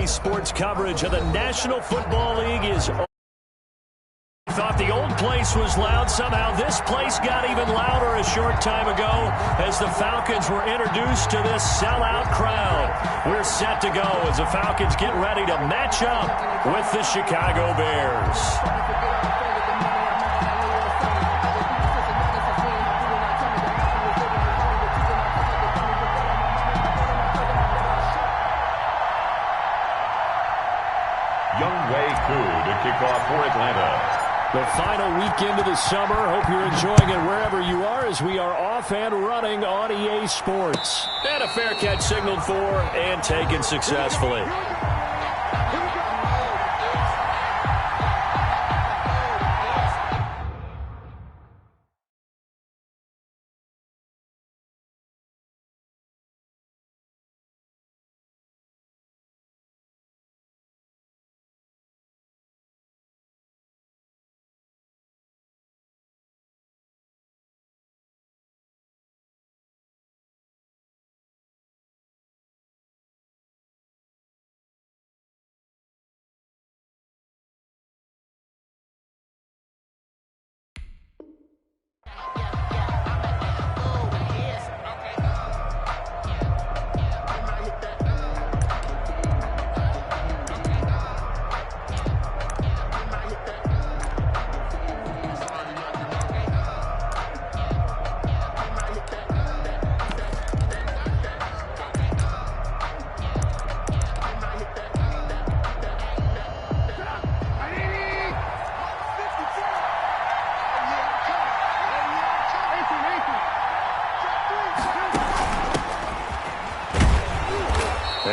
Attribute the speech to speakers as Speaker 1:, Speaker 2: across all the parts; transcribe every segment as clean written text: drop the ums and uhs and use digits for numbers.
Speaker 1: Sports coverage of the National Football League is over. Thought the old place was loud. Somehow this place got even louder a short time ago as the Falcons were introduced to this sellout crowd. We're set to go as the Falcons get ready to match up with the Chicago Bears.
Speaker 2: Younghoe Koo to kick off for Atlanta.
Speaker 1: The final weekend of the summer. Hope you're enjoying it wherever you are as we are off and running on EA Sports. And a fair catch signaled for and taken successfully.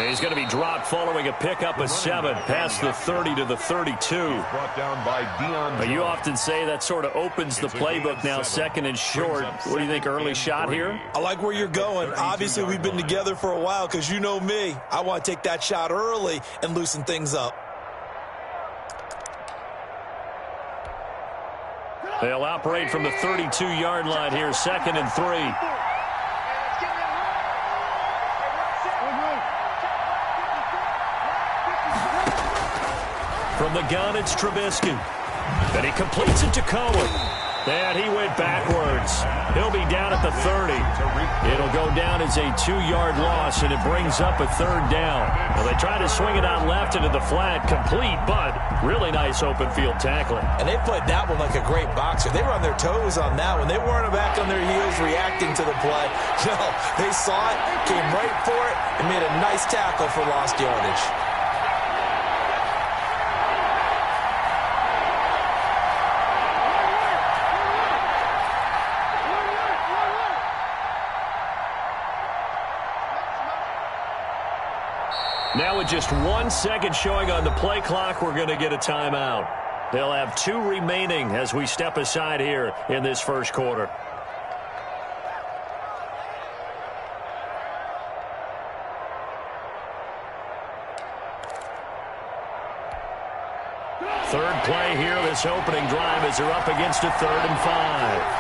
Speaker 1: He's going to be dropped following a pickup of 7 past the 30 to the 32.
Speaker 2: Brought down by Dion.
Speaker 1: But you often say that sort of opens the playbook now, 2nd and short. What do you think, early shot here?
Speaker 3: I like where you're going. Obviously, we've been together for a while because you know me. I want to take that shot early and loosen things up.
Speaker 1: They'll operate from the 32-yard line here, 2nd and 3. From the gun, it's Trubisky. And he completes it to Cohen. And he went backwards. He'll be down at the 30. It'll go down as a 2-yard loss, and it brings up a 3rd down. Well, they try to swing it out left into the flat, complete, but really nice open field tackling.
Speaker 3: And they played that one like a great boxer. They were on their toes on that one. They weren't back on their heels reacting to the play. No, they saw it, came right for it, and made a nice tackle for lost yardage.
Speaker 1: Now with just 1 second showing on the play clock, we're going to get a timeout. They'll have 2 remaining as we step aside here in this first quarter. Third play here, this opening drive as they're up against a 3rd and 5.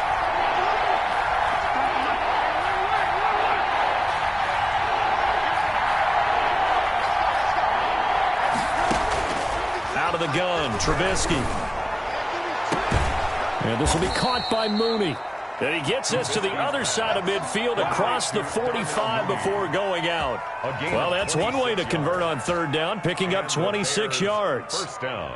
Speaker 1: Out of the gun, Trubisky. And this will be caught by Mooney. And he gets this to the other side of midfield across the 45 before going out. Well, that's one way to convert on 3rd down, picking up 26 yards.
Speaker 2: First down.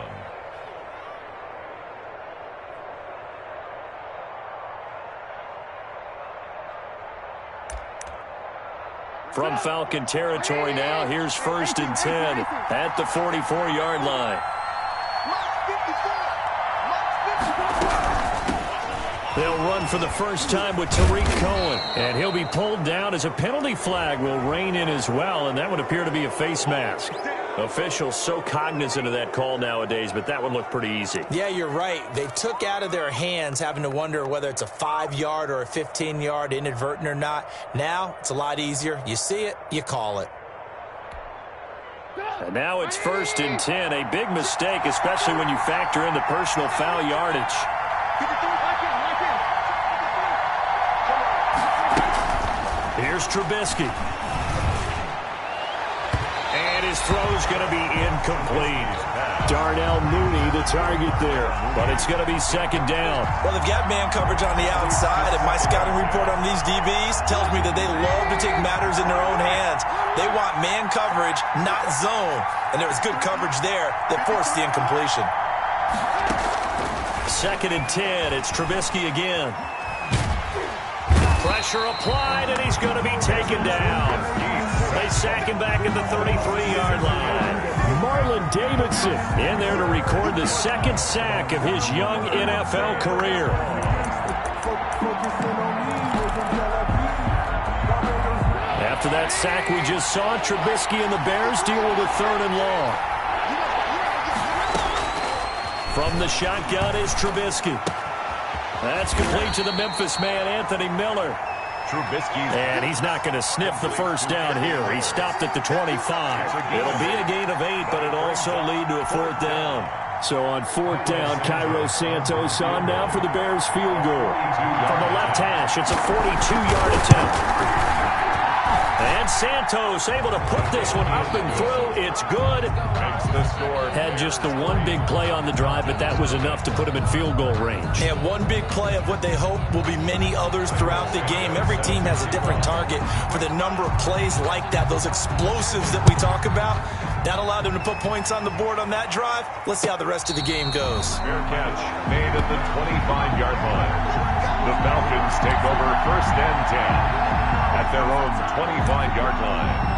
Speaker 1: From Falcon territory now, here's 1st and 10 at the 44-yard line. They'll run for the first time with Tariq Cohen. And he'll be pulled down as a penalty flag will rein in as well, and that would appear to be a face mask. Officials so cognizant of that call nowadays, but that one looked pretty easy.
Speaker 3: Yeah, you're right. They took out of their hands having to wonder whether it's a 5-yard or a 15-yard inadvertent or not. Now it's a lot easier. You see it, you call it.
Speaker 1: And now it's 1st and 10. A big mistake, especially when you factor in the personal foul yardage. Here's Trubisky. And his throw's going to be incomplete. Darnell Mooney, the target there. But it's going to be second down.
Speaker 3: Well, they've got man coverage on the outside, and my scouting report on these DBs tells me that they love to take matters in their own hands. They want man coverage, not zone. And there was good coverage there that forced the incompletion.
Speaker 1: Second and 10. It's Trubisky again. Pressure applied, and he's going to be taken down. They sack him back at the 33-yard line. Marlon Davidson in there to record the second sack of his young NFL career. After that sack we just saw, Trubisky and the Bears deal with a 3rd and long. From the shotgun is Trubisky. That's complete to the Memphis man, Anthony Miller.
Speaker 2: Trubisky.
Speaker 1: And he's not going to sniff the first down here. He stopped at the 25. It'll be a gain of 8, but it'll also lead to a 4th down. So on 4th down, Cairo Santos on now for the Bears field goal. From the left hash, it's a 42-yard attempt. And Santos able to put this one up and through. It's good. Had just the one big play on the drive, but that was enough to put him in field goal range.
Speaker 3: And one big play of what they hope will be many others throughout the game. Every team has a different target for the number of plays like that, those explosives that we talk about. That allowed them to put points on the board on that drive. Let's see how the rest of the game goes.
Speaker 2: Fair catch made at the 25-yard line. The Falcons take over 1st and 10 at their own 25-yard line.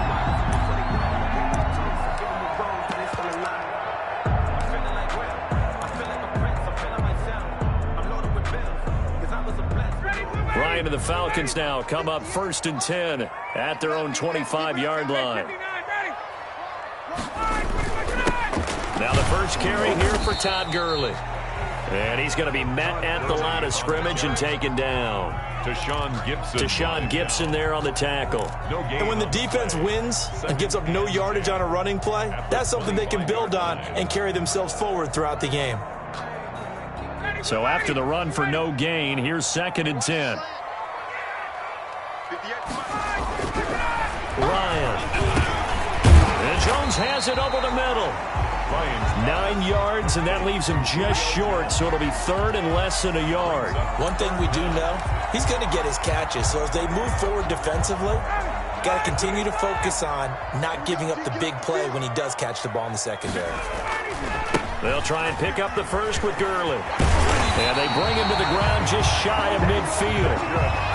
Speaker 1: Ryan and the Falcons now come up 1st and 10 at their own 25-yard line. Now the first carry here for Todd Gurley. And he's going to be met at the line of scrimmage and taken down. Tashawn Gibson there on the tackle.
Speaker 3: And when the defense wins and gives up no yardage on a running play, that's something they can build on and carry themselves forward throughout the game.
Speaker 1: So after the run for no gain, here's 2nd and 10. Ryan. And Jones has it over the middle. 9 yards, and that leaves him just short, so it'll be 3rd and less than a yard.
Speaker 3: One thing we do know, he's going to get his catches. So as they move forward defensively, got to continue to focus on not giving up the big play when he does catch the ball in the secondary.
Speaker 1: They'll try and pick up the first with Gurley. And they bring him to the ground just shy of midfield.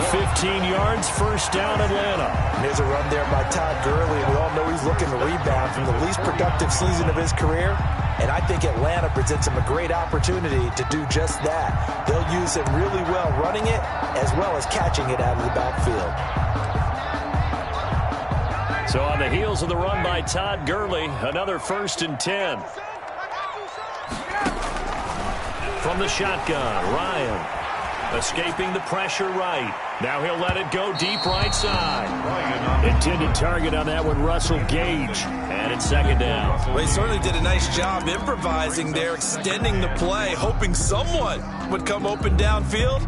Speaker 1: 15 yards, 1st down, Atlanta.
Speaker 3: There's a run there by Todd Gurley, and we all know he's looking to rebound from the least productive season of his career. And I think Atlanta presents him a great opportunity to do just that. They'll use him really well running it as well as catching it out of the backfield.
Speaker 1: So on the heels of the run by Todd Gurley, another 1st and 10. From the shotgun, Ryan escaping the pressure right. Now he'll let it go deep right side. Intended target on that one, Russell Gage. And it's 2nd down.
Speaker 3: Well, he certainly did a nice job improvising there, extending the play, hoping someone would come open downfield,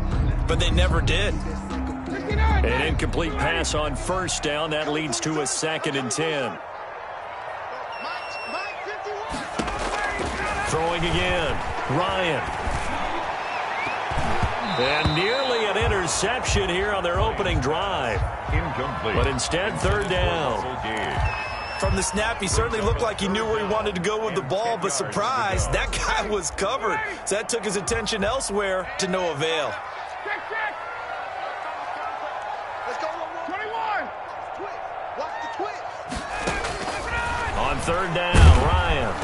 Speaker 3: but they never did.
Speaker 1: An incomplete pass on 1st down. That leads to a 2nd and 10. Throwing again, Ryan. And nearly an interception here on their opening drive.
Speaker 2: Incomplete.
Speaker 1: But instead, 3rd down.
Speaker 3: From the snap, he certainly looked like he knew where he wanted to go with the ball, but surprise, that guy was covered. So that took his attention elsewhere to no avail.
Speaker 4: Let's go, 21. Watch the twitch.
Speaker 1: On 3rd down, Ryan.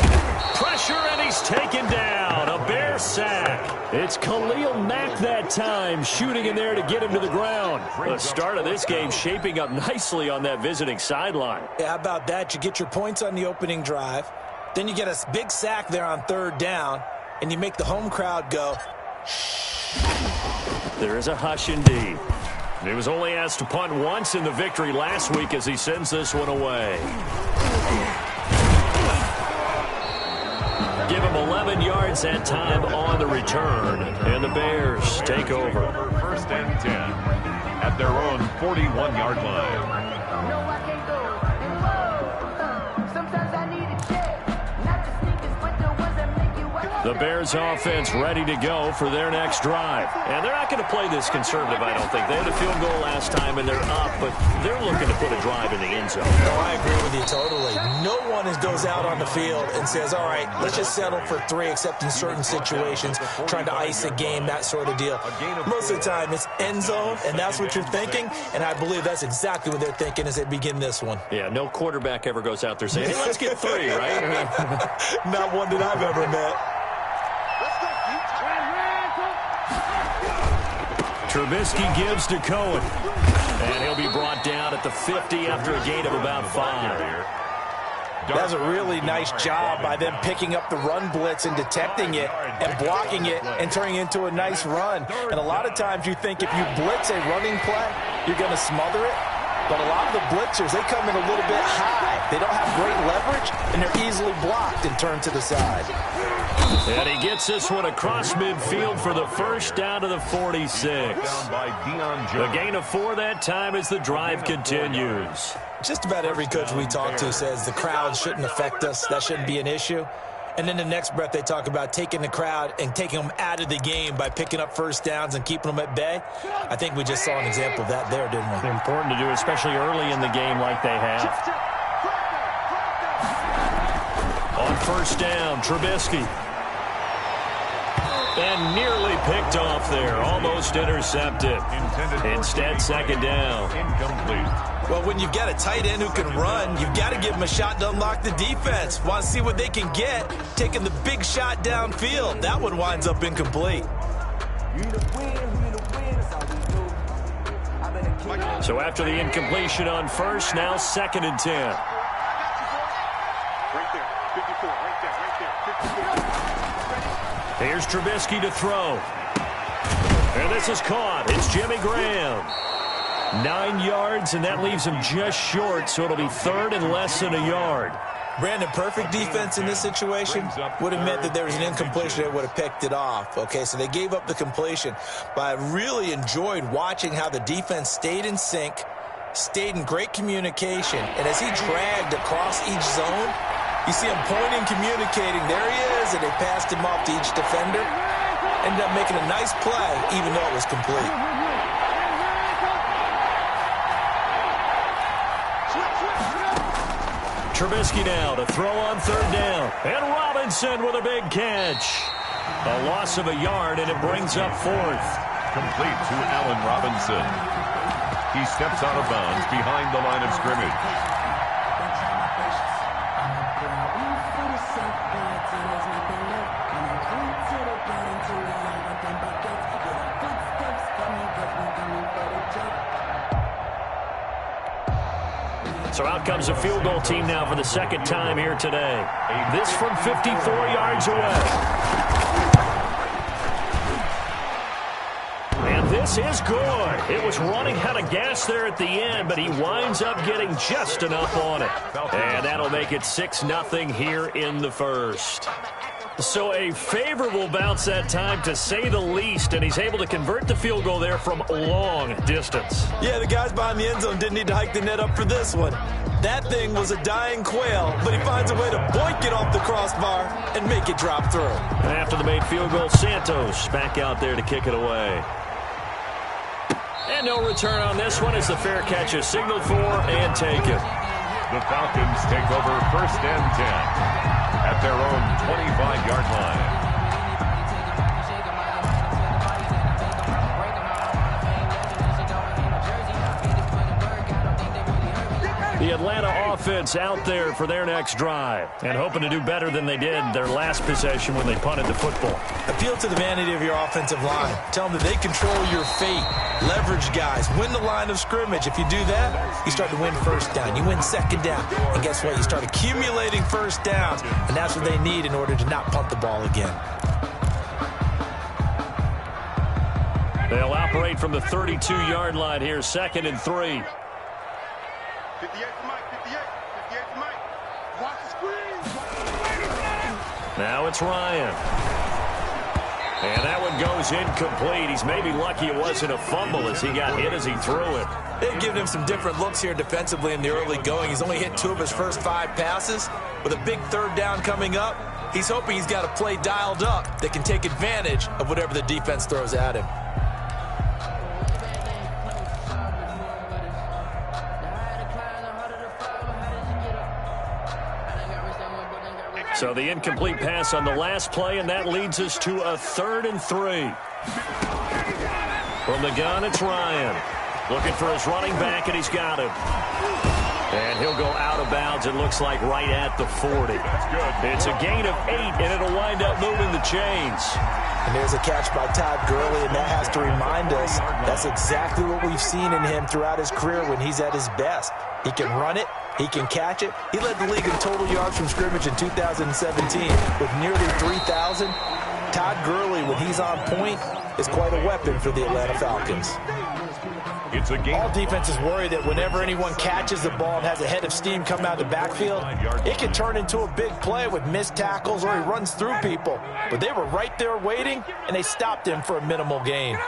Speaker 1: Pressure, and he's taken down. A Bear sack. It's Khalil Mack that time, shooting in there to get him to the ground. The start of this game shaping up nicely on that visiting sideline.
Speaker 3: Yeah, how about that? You get your points on the opening drive. Then you get a big sack there on 3rd down, and you make the home crowd go, shh.
Speaker 1: There is a hush indeed. He was only asked to punt once in the victory last week as he sends this one away. Give him 11 yards that time on the return. And the Bears take over.
Speaker 2: 1st and 10 at their own 41-yard line.
Speaker 1: The Bears offense ready to go for their next drive. And they're not going to play this conservative, I don't think. They had a field goal last time, and they're up, but they're looking to put a drive in the end zone.
Speaker 3: No, I agree with you totally. No one goes out on the field and says, all right, let's just settle for 3, except in certain situations, trying to ice a game, that sort of deal. Most of the time, it's end zone, and that's what you're thinking, and I believe that's exactly what they're thinking as they begin this one.
Speaker 1: Yeah, no quarterback ever goes out there saying, hey, let's get 3, right?
Speaker 3: Not one that I've ever met.
Speaker 1: Trubisky gives to Cohen. And he'll be brought down at the 50 after a gain of about 5.
Speaker 3: That's a really nice job by them picking up the run blitz and detecting it and blocking it and turning it into a nice run. And a lot of times you think if you blitz a running play, you're going to smother it. But a lot of the blitzers, they come in a little bit high. They don't have great leverage, and they're easily blocked and turned to the side.
Speaker 1: And he gets this one across midfield for the first down to the 46. The gain of 4 that time as the drive continues.
Speaker 3: Just about every coach we talk to says the crowd shouldn't affect us. That shouldn't be an issue. And then the next breath they talk about taking the crowd and taking them out of the game by picking up first downs and keeping them at bay. I think we just saw an example of that there, didn't we?
Speaker 1: Important to do, especially early in the game like they have. On first down, Trubisky. And nearly picked off there. Almost intercepted. Instead, second down.
Speaker 2: Incomplete.
Speaker 3: Well, when you've got a tight end who can run, you've got to give him a shot to unlock the defense. Want to see what they can get, taking the big shot downfield. That one winds up incomplete.
Speaker 1: So after the incompletion on first, now 2nd and 10.
Speaker 4: Right there, 54, right there, 54.
Speaker 1: Here's Trubisky to throw. And this is caught. It's Jimmy Graham. 9 yards, and that leaves him just short, so it'll be 3rd and less than a yard.
Speaker 3: Brandon, perfect defense in this situation would have meant that there was an incompletion that would have picked it off. Okay, so they gave up the completion, but I really enjoyed watching how the defense stayed in sync, stayed in great communication, and as he dragged across each zone, you see him pointing, communicating, there he is, and they passed him off to each defender. Ended up making a nice play, even though it was complete.
Speaker 1: Trubisky now to throw on 3rd down. And Robinson with a big catch. A loss of a yard, and it brings up 4th.
Speaker 2: Complete to Allen Robinson. He steps out of bounds behind the line of scrimmage.
Speaker 1: So out comes a field goal team now for the 2nd time here today. This from 54 yards away. And this is good. It was running out of gas there at the end, but he winds up getting just enough on it. And that'll make it 6-0 here in the first. So a favorable bounce that time, to say the least, and he's able to convert the field goal there from long distance.
Speaker 3: Yeah, the guys behind the end zone didn't need to hike the net up for this one. That thing was a dying quail, but he finds a way to boink it off the crossbar and make it drop through.
Speaker 1: And after the made field goal, Santos back out there to kick it away. And no return on this one as the fair catch is signaled for and taken.
Speaker 2: The Falcons take over 1st and 10 at their own 25-yard line.
Speaker 1: The Atlanta offense out there for their next drive and hoping to do better than they did their last possession when they punted the football.
Speaker 3: Appeal to the vanity of your offensive line. Tell them that they control your fate. Leverage guys. Win the line of scrimmage. If you do that, you start to win first down. You win 2nd down. And guess what? You start accumulating first downs. And that's what they need in order to not punt the ball again.
Speaker 1: They'll operate from the 32-yard line here, 2nd and 3.
Speaker 4: 58 for Mike, 58 for Mike. Watch the screen.
Speaker 1: Now it's Ryan. And that one goes incomplete. He's maybe lucky it wasn't a fumble as he got hit as he threw it.
Speaker 3: They've given him some different looks here defensively in the early going. He's only hit 2 of his first 5 passes. With a big 3rd down coming up, He's hoping he's got a play dialed up that can take advantage of whatever the defense throws at him.
Speaker 1: So the incomplete pass on the last play, and that leads us to a 3rd and 3. From the gun, it's Ryan. Looking for his running back, and he's got him. And he'll go out of bounds, it looks like, right at the 40.
Speaker 2: That's good.
Speaker 1: It's a gain of 8, and it'll wind up moving the chains.
Speaker 3: And there's a catch by Todd Gurley, and that has to remind us that's exactly what we've seen in him throughout his career when he's at his best. He can run it. He can catch it. He led the league in total yards from scrimmage in 2017 with nearly 3,000. Todd Gurley, when he's on point, is quite a weapon for the Atlanta Falcons.
Speaker 2: It's a game.
Speaker 3: All defenses worry that whenever anyone catches the ball and has a head of steam come out of the backfield, it can turn into a big play with missed tackles or he runs through people. But they were right there waiting, and they stopped him for a minimal gain.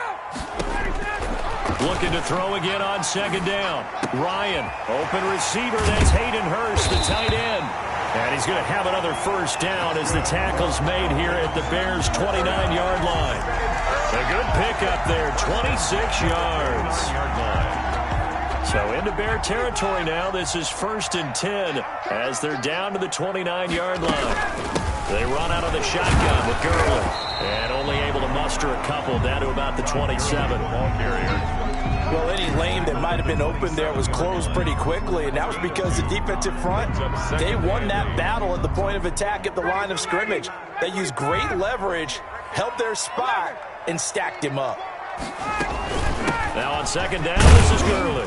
Speaker 1: Looking to throw again on 2nd down. Ryan, open receiver. That's Hayden Hurst, the tight end. And he's going to have another 1st down as the tackle's made here at the Bears' 29-yard line. A good pickup there, 26 yards. So into Bear territory now. This is 1st and 10 as they're down to the 29-yard line. They run out of the shotgun with Gurley. And only able to muster a couple down to about the 27.
Speaker 2: Ball carrier.
Speaker 3: Well, any lane that might have been open there was closed pretty quickly, and that was because the defensive front, they won that battle at the point of attack at the line of scrimmage. They used great leverage, held their spot, and stacked him up.
Speaker 1: Now on 2nd down, this is Gurley.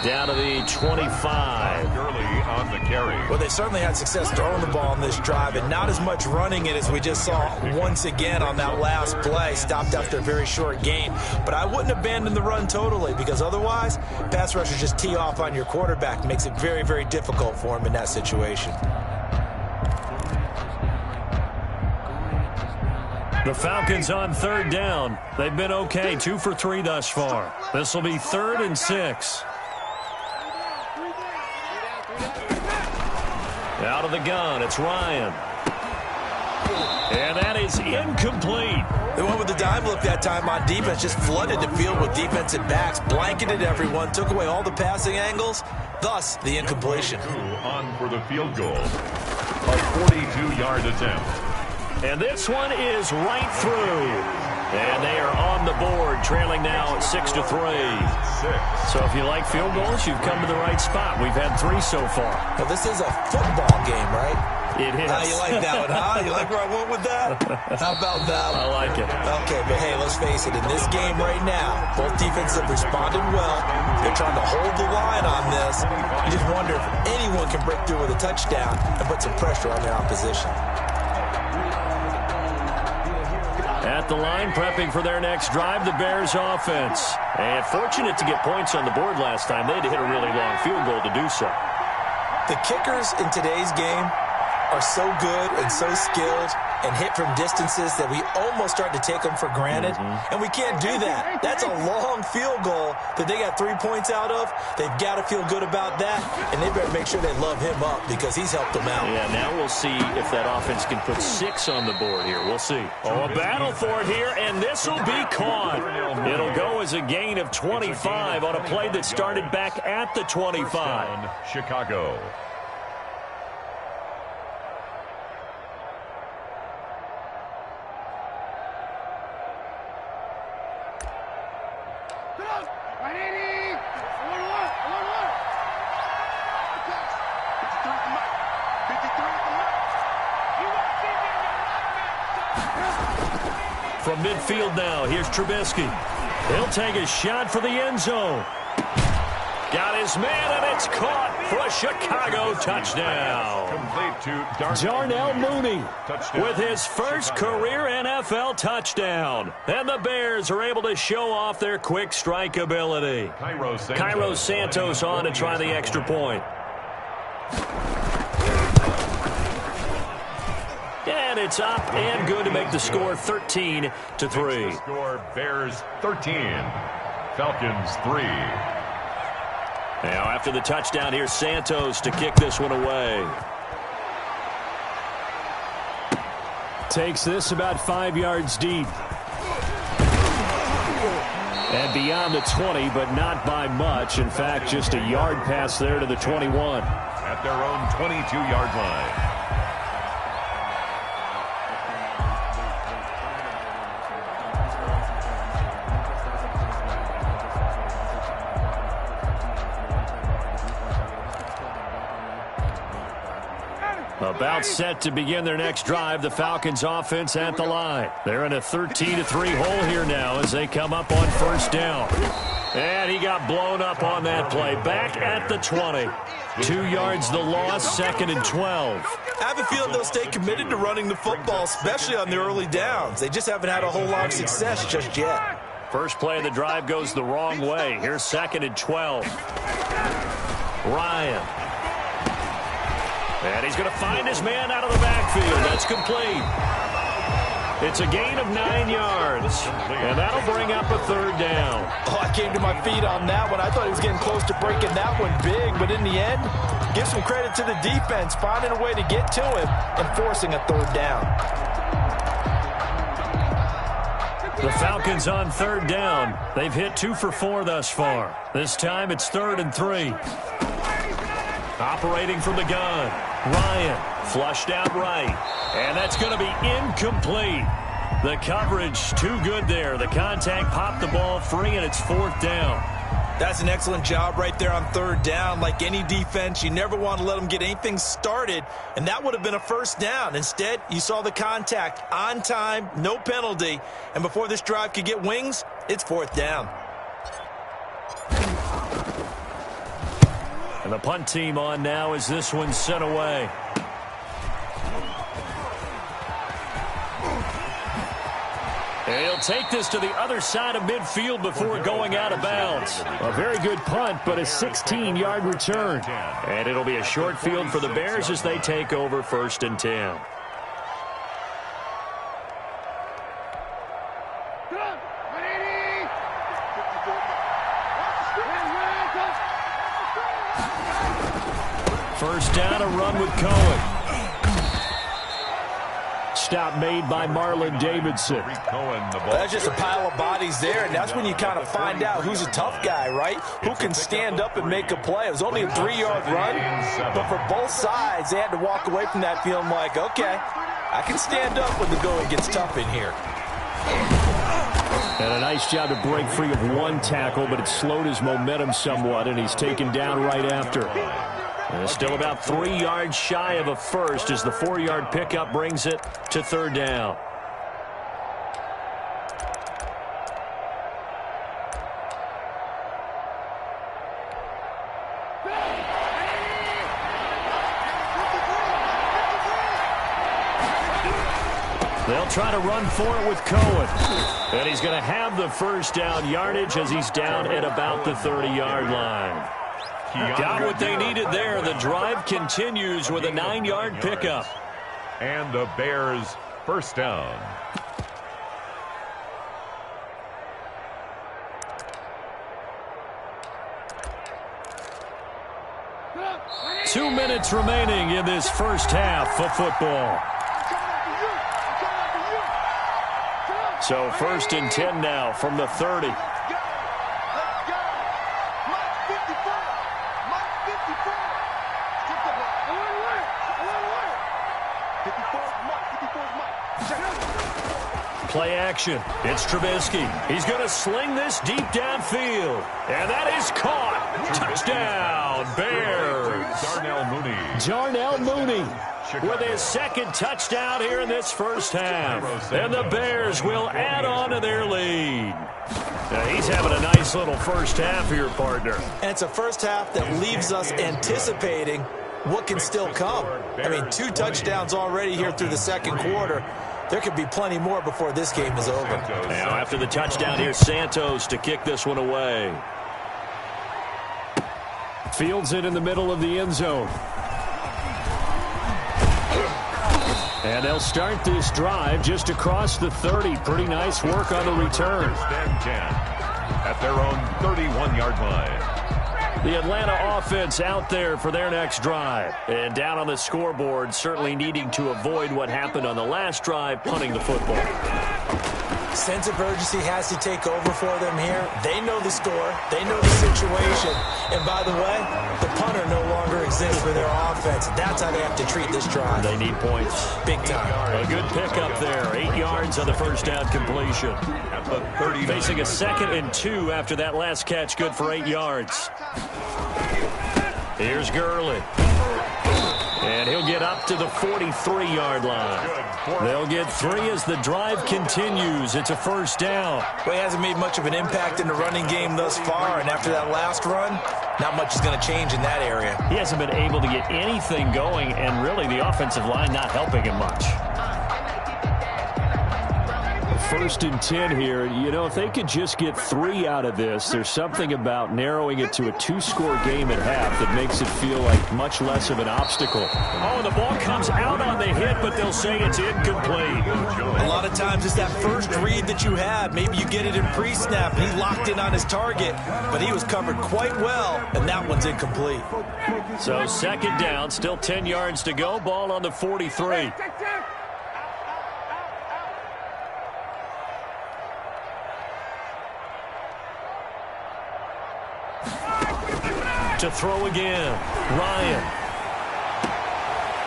Speaker 1: Down to the 25.
Speaker 2: Gurley on the carry.
Speaker 3: Well, they certainly had success throwing the ball on this drive and not as much running it as we just saw once again on that last play. Stopped after a very short gain. But I wouldn't abandon the run totally because otherwise, pass rushers just tee off on your quarterback. Makes it very, very difficult for him in that situation.
Speaker 1: The Falcons on 3rd down. They've been okay, 2 for 3 thus far. This will be 3rd and 6. Out of the gun, it's Ryan. And that is incomplete.
Speaker 3: They went with the dime look that time on defense, just flooded the field with defensive backs, blanketed everyone, took away all the passing angles, thus the incompletion.
Speaker 2: On for the field goal. A 42-yard attempt.
Speaker 1: And this one is right through. And they are on the board, trailing now at 6-3. So if you like field goals, you've come to the right spot. We've had 3 so far.
Speaker 3: Well, this is a football game, right?
Speaker 1: It is.
Speaker 3: You like that one, huh? You like where I went with that? How about that one?
Speaker 1: I like it.
Speaker 3: Okay, but hey, let's face it. In this game right now, both defenses have responded well. They're trying to hold the line on this. You just wonder if anyone can break through with a touchdown and put some pressure on their opposition.
Speaker 1: At the line, prepping for their next drive, the Bears offense. And fortunate to get points on the board last time. They had to hit a really long field goal to do so.
Speaker 3: The kickers in today's game are so good and so skilled and hit from distances that we almost start to take them for granted. And we can't do that. That's a long field goal that they got 3 points out of. They've got to feel good about that, and they better make sure they love him up because he's helped them out.
Speaker 1: Yeah, now we'll see if that offense can put 6 on the board here. We'll see. Oh, a battle for it here, and this will be caught. It'll go as a gain of 25 on a play that started back at the 25.
Speaker 2: Chicago.
Speaker 1: From midfield now, here's Trubisky. He'll take a shot for the end zone. Got his man, and it's caught for a Chicago touchdown.
Speaker 2: Complete to
Speaker 1: Darnell Mooney
Speaker 2: Touchdown.
Speaker 1: with his first career NFL touchdown. And the Bears are able to show off their quick strike ability. Cairo Santos on to try the extra point. And it's up and good to make the score 13-3.
Speaker 2: Score Bears 13. Falcons 3.
Speaker 1: Now after the touchdown, here's Santos to kick this one away. Takes this about 5 yards deep. And beyond the 20, but not by much. In fact, just a yard pass there to the 21.
Speaker 2: At their own 22-yard line.
Speaker 1: About set to begin their next drive, the Falcons offense at the line. They're in a 13-3 hole here now as they come up on first down. And he got blown up on that play. Back at the 20. 2 yards the loss, 2nd and 12.
Speaker 3: I have a feeling they'll stay committed to running the football, especially on the early downs. They just haven't had a whole lot of success just yet.
Speaker 1: First play of the drive goes the wrong way. Here's 2nd and 12. Ryan. And he's going to find his man out of the backfield. That's complete. It's a gain of 9 yards. And that'll bring up a third down.
Speaker 3: Oh, I came to my feet on that one. I thought he was getting close to breaking that one big. But in the end, give some credit to the defense, finding a way to get to him and forcing a third down.
Speaker 1: The Falcons on third down. They've hit 2 for 4 thus far. This time it's 3rd and 3. Operating from the gun. Ryan flushed out right. And that's going to be incomplete. The coverage too good there. The contact popped the ball free, and it's 4th down.
Speaker 3: That's an excellent job right there on third down. Like any defense, you never want to let them get anything started, and that would have been a first down. Instead, you saw the contact on time, no penalty, and before this drive could get wings, it's 4th down.
Speaker 1: And the punt team on now as this one's sent away. And he'll take this to the other side of midfield before going out of bounds. A very good punt, but a 16-yard return. And it'll be a short field for the Bears as they take over 1st and 10. First down, a run with Cohen. Stop made by Marlon Davidson.
Speaker 3: That's just a pile of bodies there, and that's when you kind of find out who's a tough guy, right? Who can stand up and make a play. It was only a 3-yard run, but for both sides, they had to walk away from that feeling like, okay, I can stand up when the going gets tough in here.
Speaker 1: And a nice job to break free of one tackle, but it slowed his momentum somewhat, and he's taken down right after. And still about 3 yards shy of a first as the 4-yard pickup brings it to third down. They'll try to run for it with Cohen. And he's going to have the first down yardage as he's down at about the 30-yard line. Got what they needed there. The drive continues with a 9-yard pickup.
Speaker 2: And the Bears first down.
Speaker 1: Two minutes remaining in this first half of football. So 1st and 10 now from the 30. Play action. It's Trubisky. He's going to sling this deep downfield. And that is caught. Touchdown, Bears. Darnell Mooney with his 2nd touchdown here in this first half. And the Bears will add on to their lead. Now he's having a nice little first half here, partner.
Speaker 3: And it's a first half that leaves us anticipating what can still come. I mean, 2 touchdowns already here through the second quarter. There could be plenty more before this game is over.
Speaker 1: Now after the touchdown, here's Santos to kick this one away. Fields it in the middle of the end zone. And they'll start this drive just across the 30. Pretty nice work on the return.
Speaker 2: At their own 31-yard line.
Speaker 1: The Atlanta offense out there for their next drive. And down on the scoreboard, certainly needing to avoid what happened on the last drive, punting the football.
Speaker 3: Sense of urgency has to take over for them here. They know the score. They know the situation. And by the way, the punter no longer exists for their offense. That's how they have to treat this drive.
Speaker 1: They need points.
Speaker 3: Big time.
Speaker 1: A good pickup there. 8 yards on the first down completion. Facing a 2nd and 2 after that last catch. Good for 8 yards. Here's Gurley. And he'll get up to the 43-yard line. They'll get 3 as the drive continues. It's a first down.
Speaker 3: Well, he hasn't made much of an impact in the running game thus far, and after that last run, not much is going to change in that area.
Speaker 1: He hasn't been able to get anything going, and really the offensive line not helping him much. 1st and 10 here. You know, if they could just get 3 out of this, there's something about narrowing it to a 2-score game at half that makes it feel like much less of an obstacle. Oh, the ball comes out on the hit, but they'll say it's incomplete.
Speaker 3: A lot of times it's that first read that you have. Maybe you get it in pre-snap, and he locked in on his target, but he was covered quite well, and that one's incomplete.
Speaker 1: So 2nd down, still 10 yards to go. Ball on the 43. To throw again. Ryan.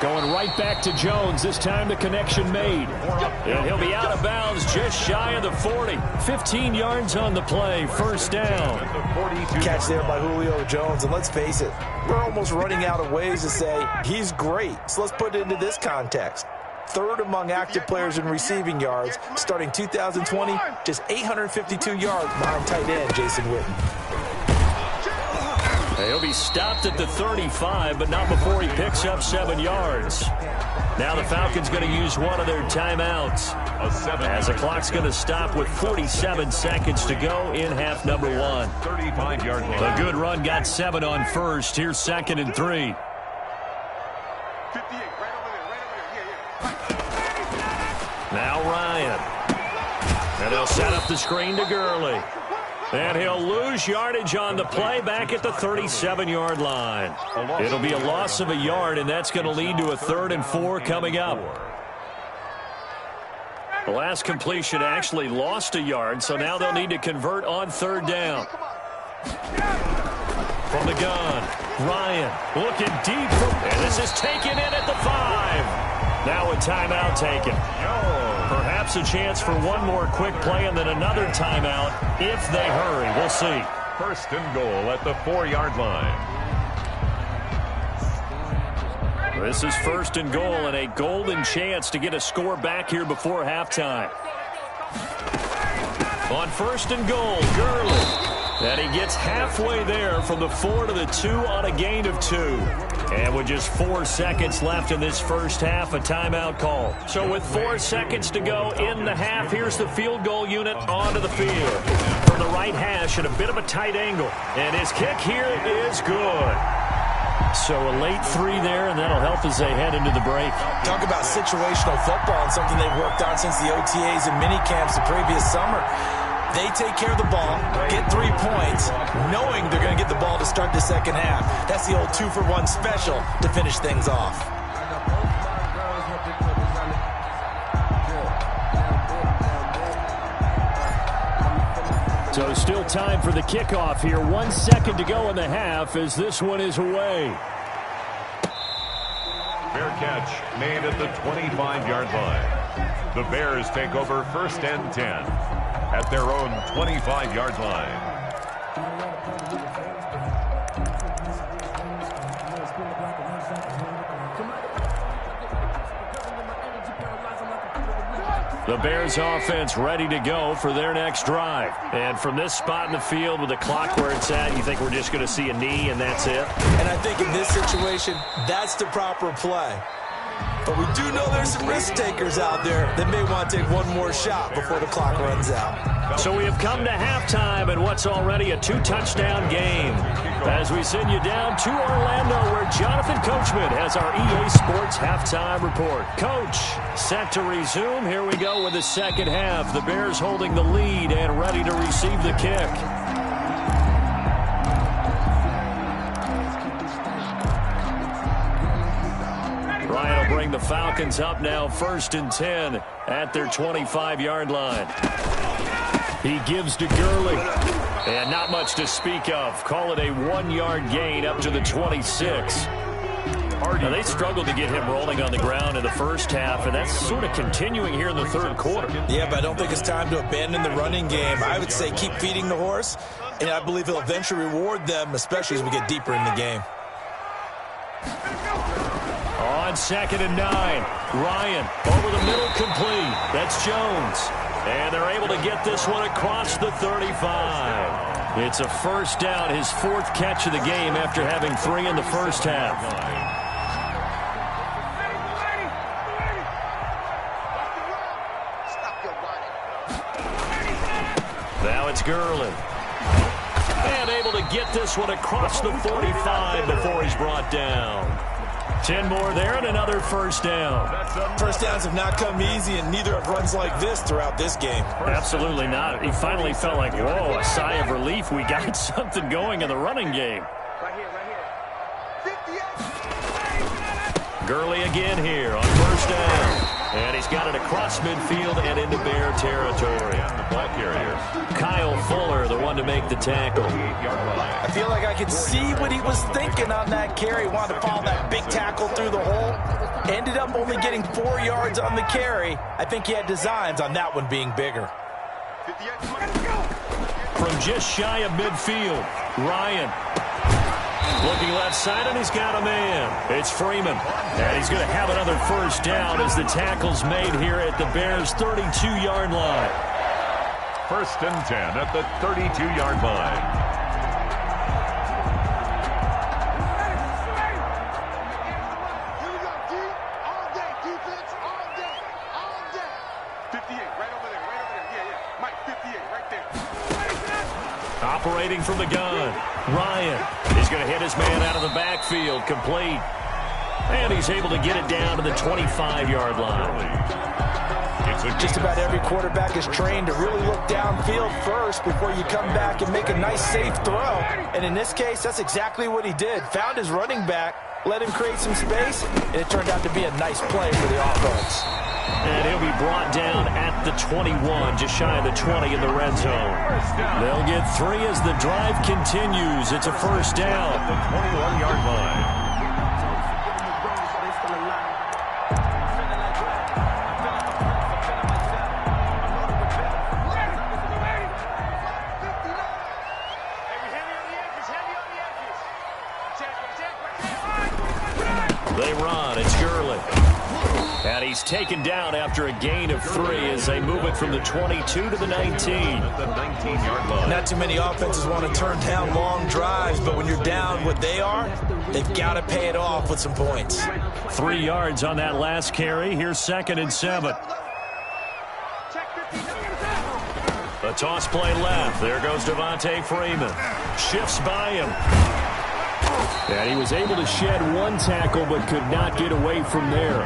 Speaker 1: Going right back to Jones. This time the connection made. And he'll be out of bounds just shy of the 40. 15 yards on the play. First down.
Speaker 3: Catch there by Julio Jones. And let's face it, we're almost running out of ways to say he's great. So let's put it into this context. 3rd among active players in receiving yards. Starting 2020, just 852 yards behind tight end Jason Witten.
Speaker 1: He'll be stopped at the 35, but not before he picks up 7 yards. Now the Falcons going to use one of their timeouts, as the clock's going to stop with 47 seconds to go in half number 1.
Speaker 2: 35-yard line.
Speaker 1: The good run got 7 on first. Here's 2nd and 3.
Speaker 4: 58, right over there.
Speaker 1: Now Ryan. And they'll set up the screen to Gurley. And he'll lose yardage on the play back at the 37-yard line. It'll be a loss of a yard, and that's going to lead to a 3rd and 4 coming up. The last completion actually lost a yard, so now they'll need to convert on 3rd down. From the gun, Ryan looking deep. And this is taken in at the 5. Now a timeout taken. Perhaps a chance for one more quick play and then another timeout if they hurry. We'll see.
Speaker 2: 1st and goal at the 4-yard line.
Speaker 1: This is 1st and goal and a golden chance to get a score back here before halftime. On 1st and goal, Gurley. And he gets halfway there from the 4 to the 2 on a gain of 2. And with just 4 seconds left in this first half, a timeout call. So with 4 seconds to go in the half, here's the field goal unit onto the field. From the right hash at a bit of a tight angle. And his kick here is good. So a late 3 there, and that'll help as they head into the break.
Speaker 3: Talk about situational football and something they've worked on since the OTAs and mini camps the previous summer. They take care of the ball, get 3 points, knowing they're going to get the ball to start the second half. That's the old 2-for-1 special to finish things off.
Speaker 1: So still time for the kickoff here. 1 second to go in the half as this one is away.
Speaker 2: Fair catch made at the 25-yard line. The Bears take over 1st and 10 at their own 25-yard line.
Speaker 1: The Bears offense ready to go for their next drive. And from this spot in the field with the clock where it's at, you think we're just going to see a knee and that's it?
Speaker 3: And I think in this situation, that's the proper play. But we do know there's some risk takers out there that may want to take one more shot before the clock runs out.
Speaker 1: So we have come to halftime in what's already a 2-touchdown game. As we send you down to Orlando, where Jonathan Coachman has our EA Sports halftime report. Coach, set to resume. Here we go with the second half. The Bears holding the lead and ready to receive the kick. bring the Falcons up now 1st and 10 at their 25-yard line. He gives to Gurley. And not much to speak of. Call it a 1-yard gain up to the 26. Now, they struggled to get him rolling on the ground in the first half, and that's sort of continuing here in the third quarter.
Speaker 3: Yeah, but I don't think it's time to abandon the running game. I would say keep feeding the horse, and I believe he'll eventually reward them, especially as we get deeper in the game.
Speaker 1: On 2nd and 9, Ryan over the middle, complete. That's Jones. And they're able to get this one across the 35. It's a first down, his 4th catch of the game after having 3 in the first half. Now it's Gurley. And able to get this one across the 45 before he's brought down. 10 more there and another first down.
Speaker 3: First downs have not come easy, and neither have runs like this throughout this game.
Speaker 1: Absolutely not. He finally felt like, whoa, a sigh of relief. We got something going in the running game.
Speaker 4: Right here, right here.
Speaker 1: Gurley again here on first down. And he's got it across midfield and into Bear territory.
Speaker 2: The ball carrier.
Speaker 1: Kyle Fuller, the one to make the tackle.
Speaker 3: I feel like I could see what he was thinking on that carry. He wanted to follow that big tackle through the hole. Ended up only getting 4 yards on the carry. I think he had designs on that one being bigger.
Speaker 4: 58 to Mike.
Speaker 1: From just shy of midfield, Ryan. Looking left side, and he's got a man. It's Freeman. And he's going to have another first down as the tackle's made here at the Bears' 32-yard line.
Speaker 2: 1st and 10 at the 32-yard line.
Speaker 4: Here we go, D. All day, defense, all day, all day. 58, right over there, right over there. Yeah, yeah. Mike, 58, right there.
Speaker 1: Operating from the gun, Ryan is going to hit his man out of the backfield, complete. And he's able to get it down to the 25-yard line.
Speaker 3: Just about every quarterback is trained to really look downfield first before you come back and make a nice, safe throw. And in this case, that's exactly what he did. Found his running back, let him create some space, and it turned out to be a nice play for the offense.
Speaker 1: And he'll be brought down at the 21, just shy of the 20 in the red zone. They'll get 3 as the drive continues. It's a first down.
Speaker 2: The 21-yard line.
Speaker 1: They run. It's Gurley. And he's taken down after a gain of 3 as they move it from the 22 to the 19.
Speaker 2: The 19-yard line.
Speaker 3: Not too many offenses want to turn down long drives, but when you're down what they are, they've got to pay it off with some points.
Speaker 1: 3 yards on that last carry. Here's 2nd and 7. A toss play left. There goes Devontae Freeman. Shifts by him. And he was able to shed 1 tackle but could not get away from there.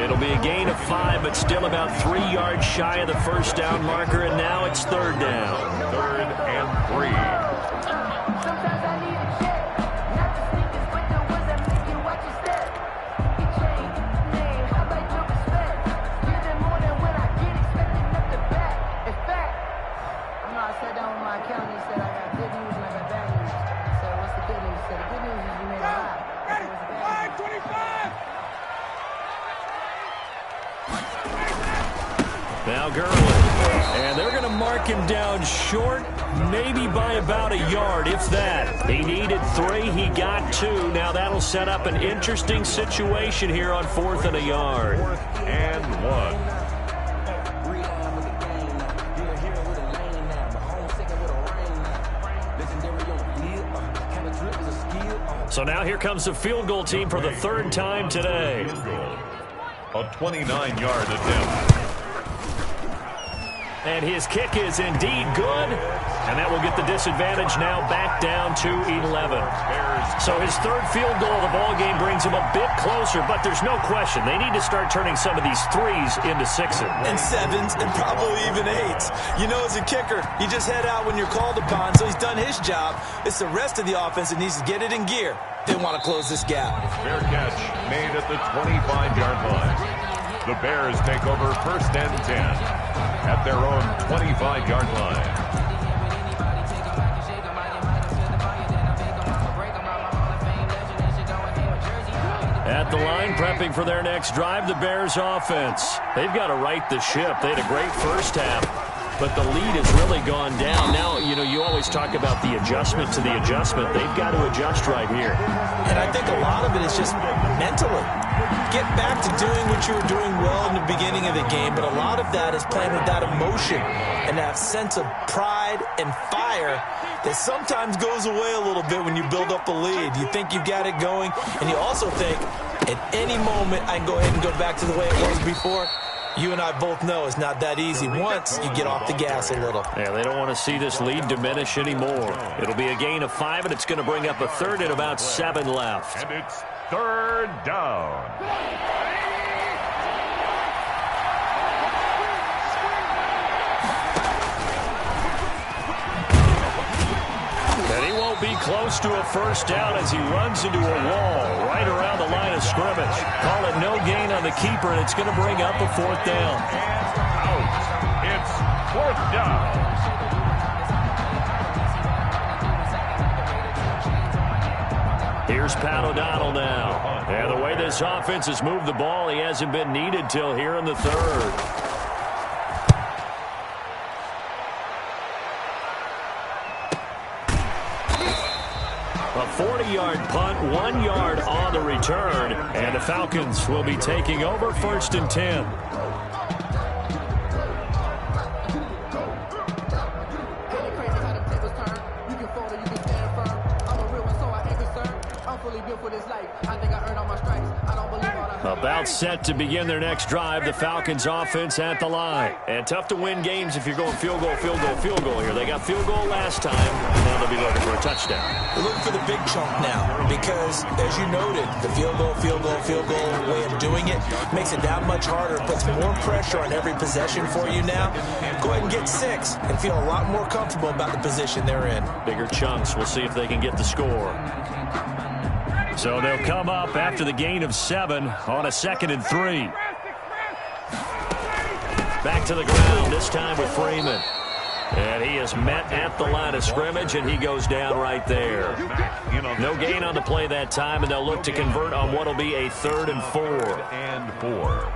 Speaker 1: It'll be a gain of 5, but still about 3 yards shy of the first down marker, and now it's 3rd down.
Speaker 2: 3rd and 3.
Speaker 5: Sometimes I need a check, not the sneakers, but the ones that make you watch your step. Get change, name, how about your respect? Give them more than when I get expecting up the back. In fact, I sat down with my accountant and said I got good news and I got bad news. So what's the good news? He said the good news is you made a lot. Ready? 525.
Speaker 1: Now Gurley. And they're going to mark him down short, maybe by about a yard, if that. He needed 3. He got 2. Now that'll set up an interesting situation here on 4th and a yard.
Speaker 2: 4th and 1.
Speaker 1: So now here comes the field goal team for the 3rd time today.
Speaker 2: A 29-yard attempt.
Speaker 1: And his kick is indeed good. And that will get the disadvantage now back down to 11. So his 3rd field goal of the ball game brings him a bit closer, but there's no question. They need to start turning some of these 3s into 6s.
Speaker 3: And 7s, and probably even 8s. You know, as a kicker, you just head out when you're called upon, so he's done his job. It's the rest of the offense that needs to get it in gear. They want to close this gap.
Speaker 2: Fair catch. made at the 25-yard line. The Bears take over first and 10 at their own 25-yard line.
Speaker 1: At the line, prepping for their next drive, the Bears offense. They've got to right the ship. They had a great first half, but the lead has really gone down. Now, you always talk about the adjustment to the adjustment. They've got to adjust right here.
Speaker 3: And I think a lot of it is just mentally. Get back to doing what you were doing well in the beginning of the game, but a lot of that is playing with that emotion and that sense of pride and fire that sometimes goes away a little bit when you build up a lead. You think you've got it going, and you also think at any moment I can go ahead and go back to the way it was before. You and I both know it's not that easy once you get off the gas a little.
Speaker 1: Yeah, they don't want to see this lead diminish anymore. It'll be a gain of 5, and it's going to bring up a third and about 7 left.
Speaker 2: And it's third down.
Speaker 1: And he won't be close to a first down as he runs into a wall right around the line of scrimmage. Call it no gain on the keeper, and it's going to bring up a 4th down.
Speaker 2: Out. It's 4th down.
Speaker 1: Here's Pat O'Donnell now. And the way this offense has moved the ball, he hasn't been needed till here in the 3rd. A 40-yard punt, 1 yard on the return, and the Falcons will be taking over 1st and 10. About set to begin their next drive, the Falcons offense at the line. And tough to win games if you're going field goal, field goal, field goal here. They got field goal last time. Now they'll be looking for a touchdown.
Speaker 3: They're looking for the big chunk now because, as you noted, the field goal way of doing it makes it that much harder, puts more pressure on every possession for you now. Go ahead and get 6 and feel a lot more comfortable about the position they're in.
Speaker 1: Bigger chunks. We'll see if they can get the score. So they'll come up after the gain of 7 on a 2nd and 3. Back to the ground, this time with Freeman. And he is met at the line of scrimmage, and he goes down right there. No gain on the play that time, and they'll look to convert on what will be a 3rd and 4.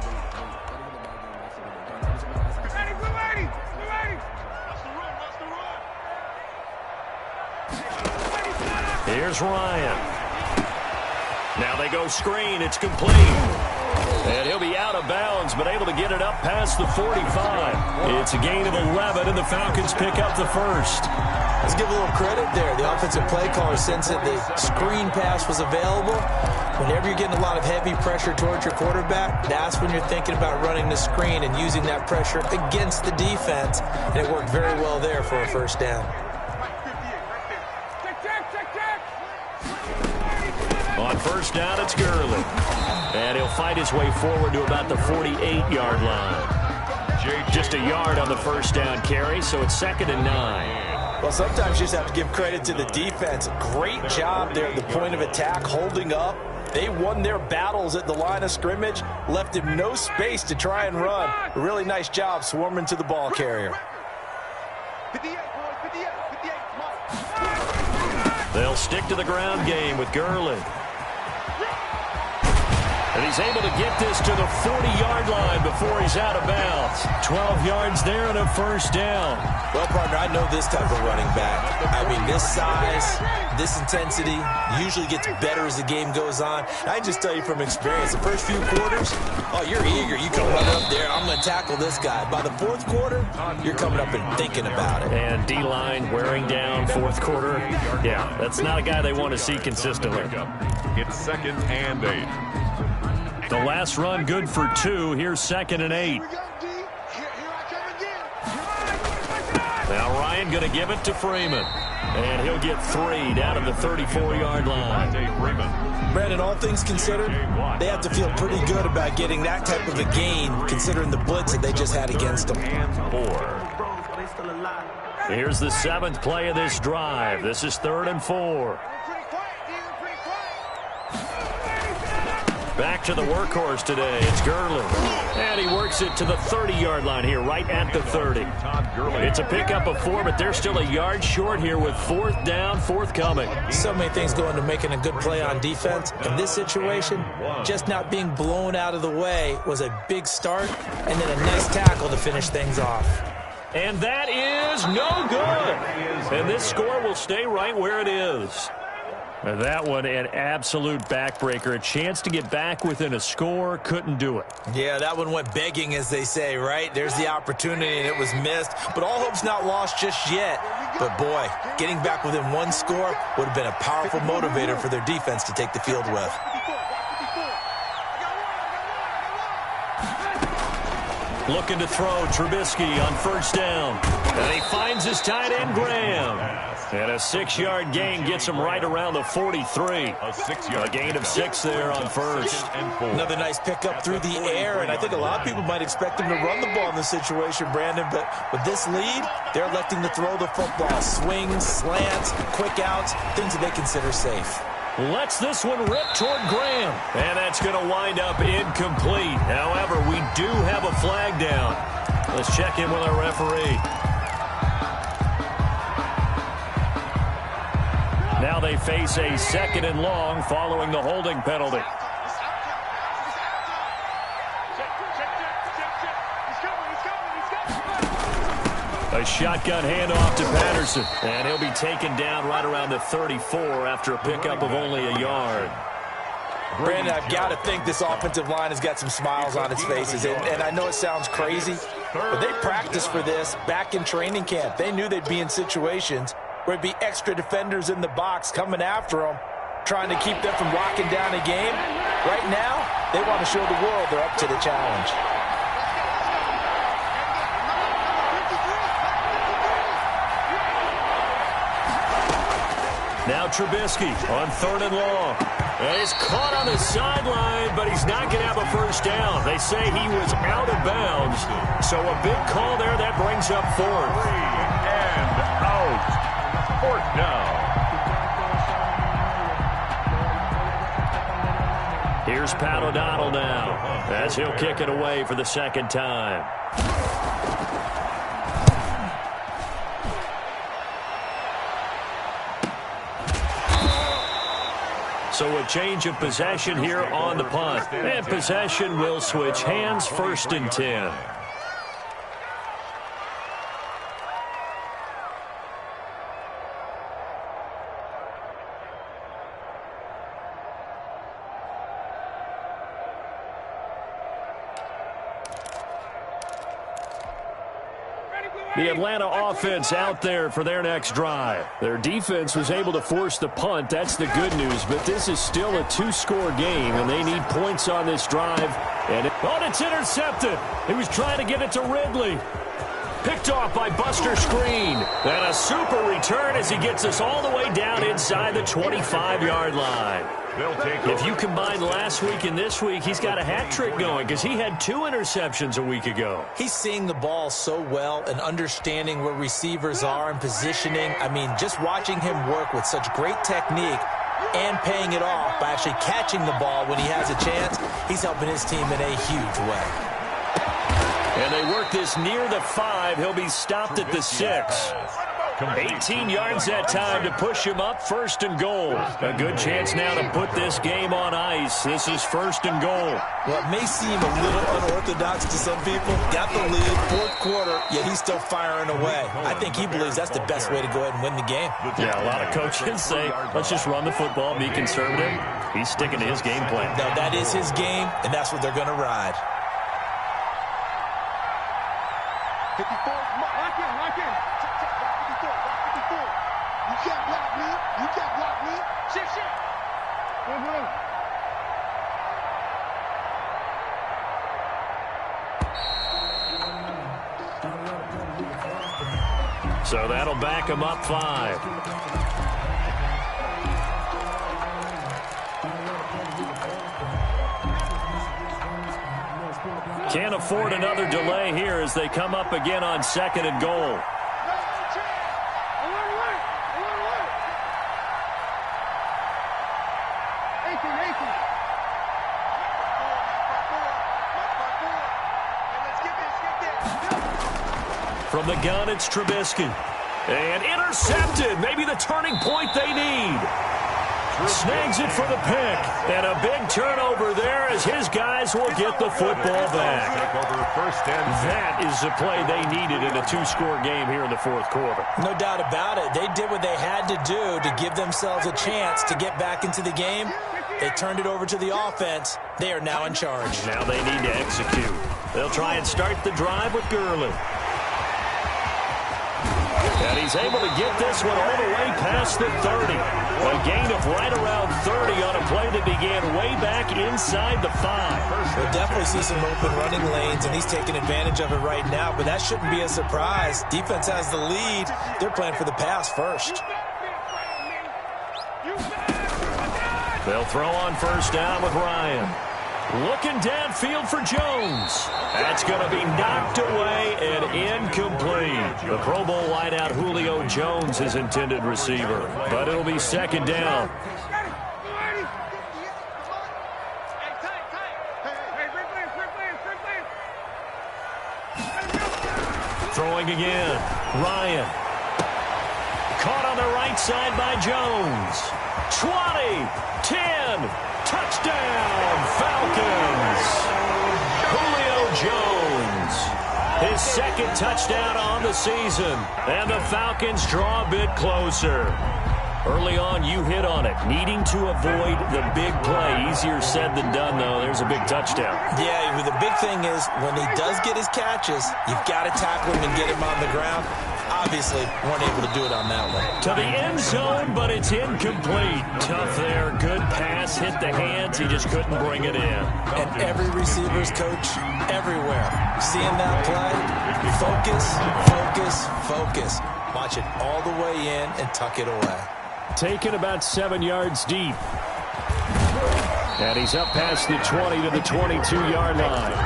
Speaker 1: Here's Ryan. Now they go screen. It's complete. And he'll be out of bounds, but able to get it up past the 45. It's a gain of 11, and the Falcons pick up the 1st.
Speaker 3: Let's give a little credit there. The offensive play caller sensed that the screen pass was available. Whenever you're getting a lot of heavy pressure towards your quarterback, that's when you're thinking about running the screen and using that pressure against the defense. And it worked very well there for a 1st down.
Speaker 1: On 1st down, it's Gurley. And he'll fight his way forward to about the 48-yard line. Just a yard on the 1st down carry, so it's 2nd and 9.
Speaker 3: Well, sometimes you just have to give credit to the defense. Great job there at the point of attack, holding up. They won their battles at the line of scrimmage, left him no space to try and run. A really nice job swarming to the ball carrier.
Speaker 4: 58, boys, 58, 58, come on.
Speaker 1: They'll stick to the ground game with Gurley. And he's able to get this to the 40-yard line before he's out of bounds. 12 yards there and a 1st down.
Speaker 3: Well, partner, I know this type of running back. I mean, this size, this intensity usually gets better as the game goes on. I can just tell you from experience, the first few quarters, oh, you're eager. You can run up there. I'm going to tackle this guy. By the 4th quarter, you're coming up and thinking about it.
Speaker 1: And D-line wearing down 4th quarter. Yeah, that's not a guy they want to see consistently.
Speaker 2: It's 2nd and 8.
Speaker 1: The last run good for 2. Here's 2nd and 8. Now Ryan going to give it to Freeman. And he'll get 3 down at the 34-yard line.
Speaker 3: Brandon, all things considered, they have to feel pretty good about getting that type of a gain considering the blitz that they just had against them.
Speaker 1: Here's the 7th play of this drive. This is 3rd and 4. Back to the workhorse today. It's Gurley. And he works it to the 30-yard line here, right at the 30. It's a pickup of 4, but they're still a yard short here with 4th down, forthcoming.
Speaker 3: So many things go into making a good play on defense. In this situation, just not being blown out of the way was a big start, and then a nice tackle to finish things off.
Speaker 1: And that is no good. And this score will stay right where it is. And that one, an absolute backbreaker. A chance to get back within a score, couldn't do it.
Speaker 3: Yeah, that one went begging, as they say, right? There's the opportunity, and it was missed. But all hope's not lost just yet. But, boy, getting back within 1 score would have been a powerful motivator for their defense to take the field with.
Speaker 1: Looking to throw, Trubisky on 1st down. And he finds his tight end, Graham. And a 6-yard gain gets him right around the 43. A gain of 6 there on 1st.
Speaker 3: Another nice pickup through the air, and I think a lot of people might expect him to run the ball in this situation, Brandon. But with this lead, they're electing to throw the football. Swings, slants, quick outs, things that they consider safe.
Speaker 1: Lets this one rip toward Graham. And that's going to wind up incomplete. However, we do have a flag down. Let's check in with our referee. Now they face a 2nd and long following the holding penalty. A shotgun handoff to Patterson. And he'll be taken down right around the 34 after a pickup of only a yard.
Speaker 3: Brandon, I've got to think this offensive line has got some smiles on its faces. And I know it sounds crazy, but they practiced for this back in training camp. They knew they'd be in situations where it'd be extra defenders in the box coming after them, trying to keep them from locking down a game. Right now, they want to show the world they're up to the challenge.
Speaker 1: Now Trubisky on 3rd and long. And he's caught on the sideline, but he's not going to have a 1st down. They say he was out of bounds. So a big call there. That brings up 4th.
Speaker 2: 3 and out. 4th down.
Speaker 1: Here's Pat O'Donnell now, as he'll kick it away for the 2nd time. So a change of possession here on the punt. And possession will switch hands, 1st and 10. The Atlanta offense out there for their next drive. Their defense was able to force the punt. That's the good news. But this is still a 2-score game, and they need points on this drive. And it's intercepted. He was trying to get it to Ridley. Picked off by Buster Screen. And a super return as he gets us all the way down inside the 25-yard line. If you combine last week and this week, he's got a hat trick going because he had 2 interceptions a week ago.
Speaker 3: He's seeing the ball so well and understanding where receivers are and positioning. I mean, just watching him work with such great technique and paying it off by actually catching the ball when he has a chance, he's helping his team in a huge way.
Speaker 1: And they work this near the 5. He'll be stopped at the 6. 18 yards that time to push him up, 1st and goal. A good chance now to put this game on ice. This is 1st and goal.
Speaker 3: Well, it may seem a little unorthodox to some people. Got the lead, 4th quarter, yet he's still firing away. I think he believes that's the best way to go ahead and win the game.
Speaker 1: Yeah, a lot of coaches say, let's just run the football, be conservative. He's sticking to his game plan.
Speaker 3: Now, that is his game, and that's what they're going to ride.
Speaker 4: 54, lock in, lock in. Rock 54, rock 54. You can't block me. You can't block me. Shit.
Speaker 1: So that'll back him up 5. Can't afford another delay here as they come up again on 2nd and goal. From the gun, it's Trubisky. And intercepted. Maybe the turning point they need. Snags it for the pick. And a big turnover there as his guys will get the football back. That is the play they needed in a two-score game here in the fourth quarter.
Speaker 3: No doubt about it. They did what they had to do to give themselves a chance to get back into the game. They turned it over to the offense. They are now in charge.
Speaker 1: Now they need to execute. They'll try and start the drive with Gurley. And he's able to get this one all the way past the 30. A gain of right around 30 on a play that began way back inside the 5.
Speaker 3: We'll definitely see some open running lanes, and he's taking advantage of it right now, but that shouldn't be a surprise. Defense has the lead. They're playing for the pass first.
Speaker 1: They'll throw on first down with Ryan. Looking downfield for Jones. That's going to be knocked away and incomplete. The Pro Bowl wideout Julio Jones, his intended receiver. But it'll be second down. Throwing again. Ryan. Caught on the right side by Jones. 20, 10, touchdown, Falcons. Julio Jones, his second touchdown on the season. And the Falcons draw a bit closer. Early on, you hit on it. Needing to avoid the big play. Easier said than done, though. There's a big touchdown.
Speaker 3: Yeah, the big thing is when he does get his catches, you've got to tackle him and get him on the ground. Obviously, weren't able to do it on that one.
Speaker 1: To the end zone, but it's incomplete. Tough there. Good pass. Hit the hands. He just couldn't bring it in.
Speaker 3: And every receiver's coach everywhere. Seeing that play, focus, focus, focus. Watch it all the way in and tuck it away.
Speaker 1: Taken about 7 yards deep. And he's up past the 20 to the 22-yard line.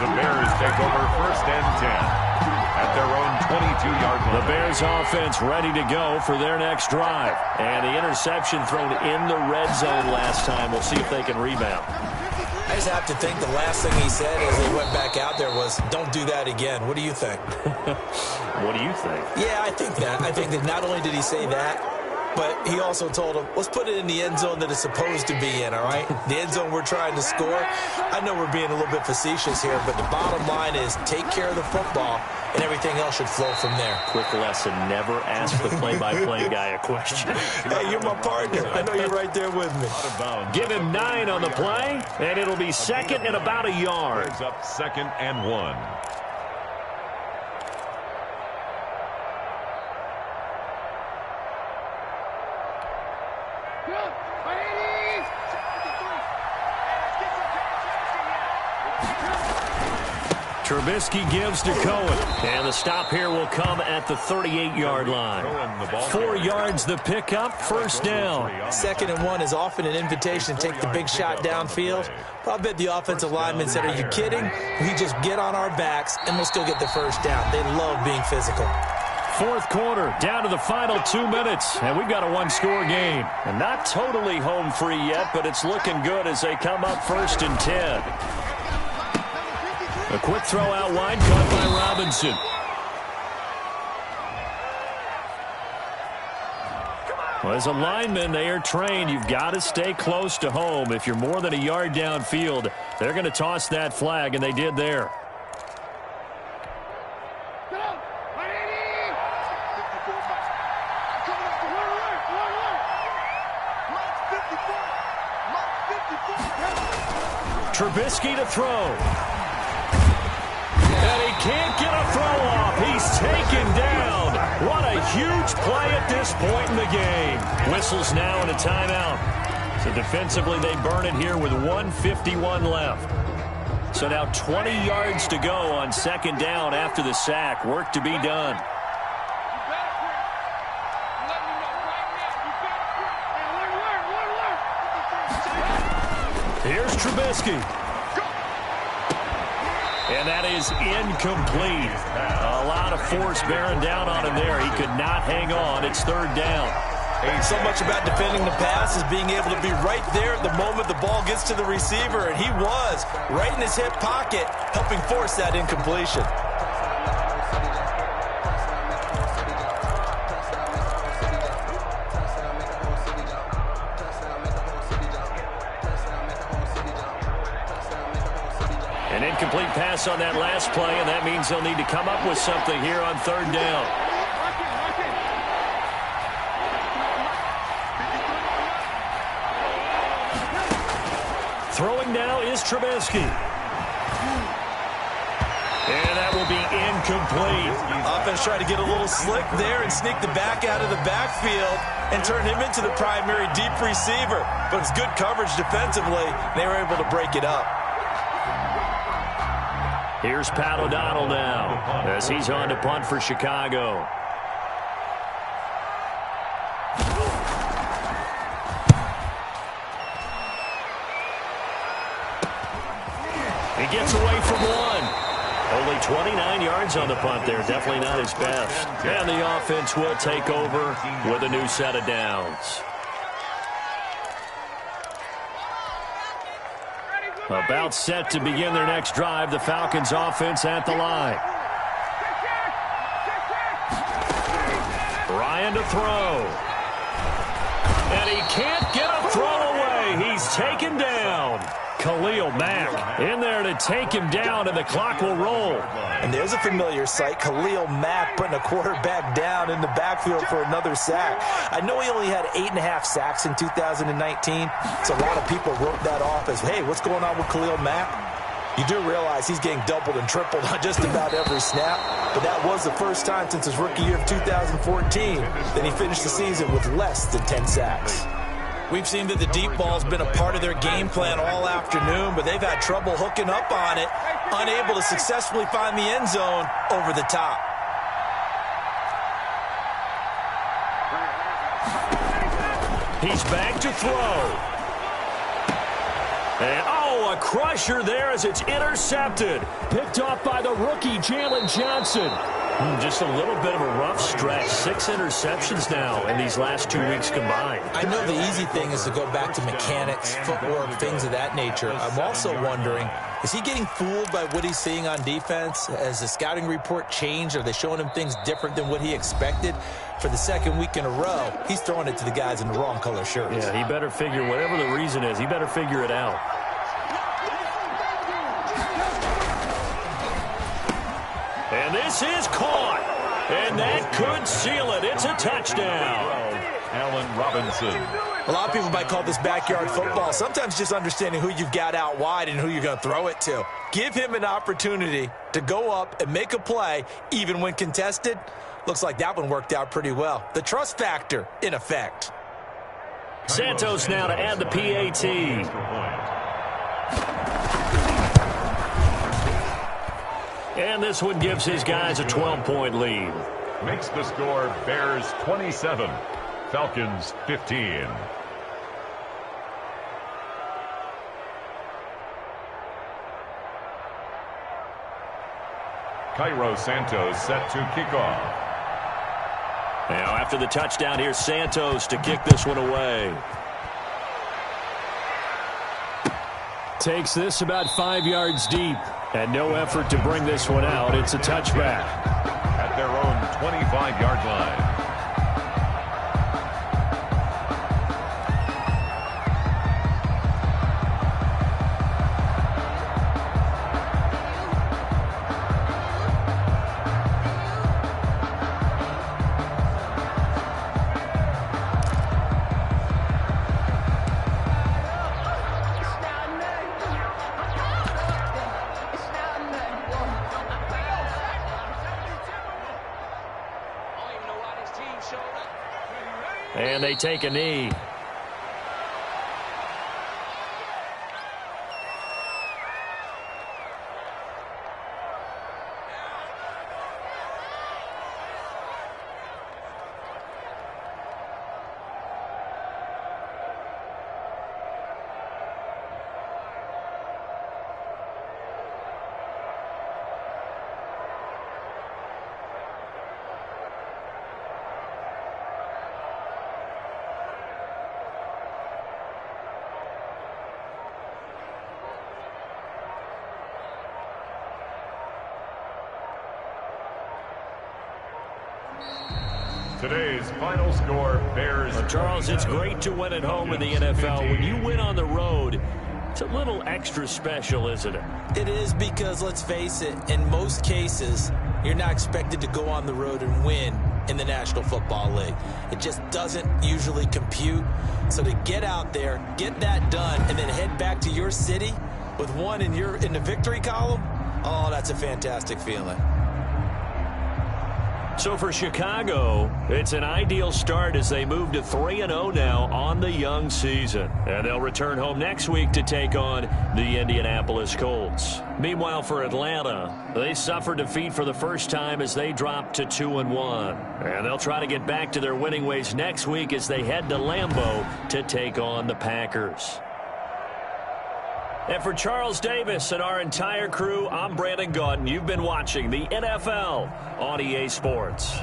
Speaker 2: The Bears take over first and 10. At their own 22-yard line.
Speaker 1: The Bears offense ready to go for their next drive. And the interception thrown in the red zone last time. We'll see if they can rebound.
Speaker 3: I just have to think the last thing he said as he went back out there was, don't do that again. What do you think?
Speaker 1: What do you think?
Speaker 3: Yeah, I think that. I think that not only did he say that, but he also told him, let's put it in the end zone that it's supposed to be in, all right? The end zone we're trying to score. I know we're being a little bit facetious here, but the bottom line is take care of the football, and everything else should flow from there.
Speaker 1: Quick lesson, never ask the play-by-play guy a question.
Speaker 3: Hey, you're my partner. I know you're right there with me.
Speaker 1: Give him 9 on the play, and it'll be second and about a yard.
Speaker 2: It's up second and 1.
Speaker 1: Trubisky gives to Cohen. And the stop here will come at the 38-yard line. 4 yards the pickup, first down.
Speaker 3: Second and 1 is often an invitation to take the big shot downfield. But I bet the offensive lineman said, are you kidding? We just get on our backs and we'll still get the first down. They love being physical.
Speaker 1: Fourth quarter, down to the final 2 minutes, and we've got a one-score game. And not totally home free yet, but it's looking good as they come up first and 10. A quick throw out wide, caught by Robinson. Well, as a lineman, they are trained. You've got to stay close to home. If you're more than a yard downfield, they're going to toss that flag, and they did there. Trubisky to throw. And he can't get a throw off. He's taken down. What a huge play at this point in the game. Whistles now and a timeout. So defensively, they burn it here with 1:51 left. So now 20 yards to go on second down after the sack. Work to be done. Here's Trubisky. And that is incomplete. A lot of force bearing down on him there. He could not hang on. It's third down.
Speaker 3: So much about defending the pass is being able to be right there at the moment the ball gets to the receiver, and he was right in his hip pocket, helping force that incompletion.
Speaker 1: An incomplete pass on that last play, and that means they'll need to come up with something here on third down. Throwing now is Trubisky. And that will be incomplete.
Speaker 3: Offense tried to get a little slick there and sneak the back out of the backfield and turn him into the primary deep receiver. But it's good coverage defensively. They were able to break it up.
Speaker 1: Here's Pat O'Donnell now as he's on to punt for Chicago. He gets away from one. Only 29 yards on the punt there. Definitely not his best. And the offense will take over with a new set of downs. About set to begin their next drive. The Falcons offense at the line. Ryan to throw. And he can't get a throw away. He's taken down. Khalil Mack in there to take him down, and the clock will roll.
Speaker 3: And there's a familiar sight. Khalil Mack putting a quarterback down in the backfield for another sack. I know he only had 8.5 sacks in 2019, so a lot of people wrote that off as, hey, what's going on with Khalil Mack? You do realize he's getting doubled and tripled on just about every snap, but that was the first time since his rookie year of 2014 that he finished the season with less than 10 sacks. We've seen that the deep ball's been a part of their game plan all afternoon, but they've had trouble hooking up on it, unable to successfully find the end zone over the top.
Speaker 1: He's back to throw. And, oh, a crusher there as it's intercepted. Picked off by the rookie, Jalen Johnson. Just a little bit of a rough stretch. 6 interceptions now in these last 2 weeks combined.
Speaker 3: I know the easy thing is to go back to mechanics, footwork, things of that nature. I'm also wondering, is he getting fooled by what he's seeing on defense? Has the scouting report changed? Are they showing him things different than what he expected? For the second week in a row, he's throwing it to the guys in the wrong color shirts.
Speaker 1: Yeah, he better figure, whatever the reason is, he better figure it out. And this is caught. And that could seal it. It's a touchdown.
Speaker 2: Allen Robinson.
Speaker 3: A lot of people might call this backyard football. Sometimes just understanding who you've got out wide and who you're going to throw it to. Give him an opportunity to go up and make a play, even when contested. Looks like that one worked out pretty well. The trust factor in effect.
Speaker 1: Santos now to add the PAT. And this one gives his guys a 12-point lead.
Speaker 2: Makes the score Bears 27, Falcons 15. Cairo Santos set to kick off.
Speaker 1: Now after the touchdown, here's Santos to kick this one away. Takes this about 5 yards deep. And no effort to bring this one out. It's a touchback.
Speaker 2: At their own 25-yard line.
Speaker 1: And they take a knee.
Speaker 2: Today's final score, Bears.
Speaker 1: Charles, it's great to win at home in the NFL. When you win on the road, It's a little extra special, isn't it?
Speaker 3: It is, because let's face it, in most cases, you're not expected to go on the road and win in the National Football League. It just doesn't usually compute. So to get out there, get that done, and then head back to your city with one in the victory column, oh, that's a fantastic feeling.
Speaker 1: So for Chicago, it's an ideal start as they move to 3-0 now on the young season. And they'll return home next week to take on the Indianapolis Colts. Meanwhile, for Atlanta, they suffered defeat for the first time as they dropped to 2-1. And they'll try to get back to their winning ways next week as they head to Lambeau to take on the Packers. And for Charles Davis and our entire crew, I'm Brandon Gaudin. You've been watching the NFL on EA Sports.